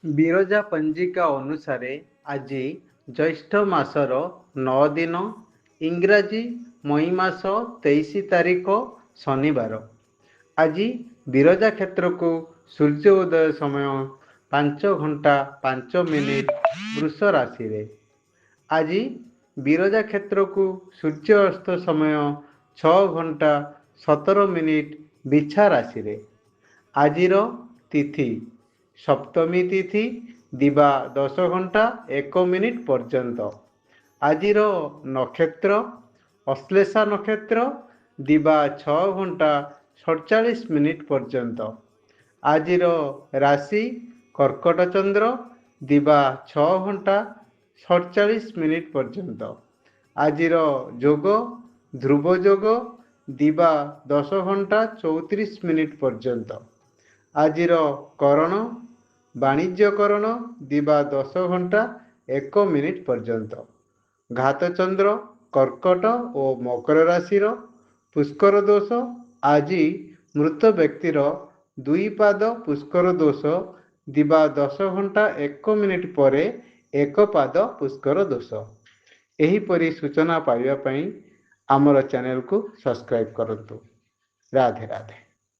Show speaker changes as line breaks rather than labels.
ବିରଜା ପଞ୍ଜିକା ଅନୁସାରେ ଆଜି ଜ୍ୟେଷ୍ଠ ମାସର 9 ଦିନ, ଇଂରାଜୀ ମଇ ମାସ 23 ତାରିଖ ଶନିବାର। ଆଜି ବିରଜା କ୍ଷେତ୍ରକୁ ସୂର୍ଯ୍ୟ ଉଦୟ ସମୟ 5 ଘଣ୍ଟା 5 ମିନିଟ୍ ବୃଷ ରାଶିରେ। ଆଜି ବିରଜା କ୍ଷେତ୍ରକୁ ସୂର୍ଯ୍ୟ ଅସ୍ତ ସମୟ 6 ଘଣ୍ଟା 17 ମିନିଟ୍ ବିଛା ରାଶିରେ। ଆଜିର ତିଥି ସପ୍ତମୀ ତିଥି ଦିବା 10 ଘଣ୍ଟା 1 ମିନିଟ୍ ପର୍ଯ୍ୟନ୍ତ। ଆଜିର ନକ୍ଷତ୍ର ଅଶ୍ଲେଷା ନକ୍ଷତ୍ର ଦିବା 6 ଘଣ୍ଟା 47 ମିନିଟ୍ ପର୍ଯ୍ୟନ୍ତ। ଆଜିର ରାଶି କର୍କଟ ଚନ୍ଦ୍ର ଦିବା 6 ଘଣ୍ଟା 47 ମିନିଟ୍ ପର୍ଯ୍ୟନ୍ତ। ଆଜିର ଯୋଗ ଧ୍ରୁବ ଯୋଗ ଦିବା 10 ଘଣ୍ଟା 34 ମିନିଟ୍ ପର୍ଯ୍ୟନ୍ତ। ଆଜିର କରଣ ବାଣିଜ୍ୟକରଣ ଦିବା 10 ଘଣ୍ଟା 1 ମିନିଟ୍ ପର୍ଯ୍ୟନ୍ତ। ଘାତଚନ୍ଦ୍ର କର୍କଟ ଓ ମକର ରାଶିର। ପୁଷ୍କର ଦୋଷ ଆଜି ମୃତ ବ୍ୟକ୍ତିର 2 ପାଦ ପୁଷ୍କର ଦୋଷ ଦିବା 10 ଘଣ୍ଟା 1 ମିନିଟ୍ ପରେ 1 ପାଦ ପୁଷ୍କର ଦୋଷ। ଏହିପରି ସୂଚନା ପାଇବା ପାଇଁ ଆମର ଚ୍ୟାନେଲକୁ ସବସ୍କ୍ରାଇବ୍ କରନ୍ତୁ। ରାଧେ ରାଧେ।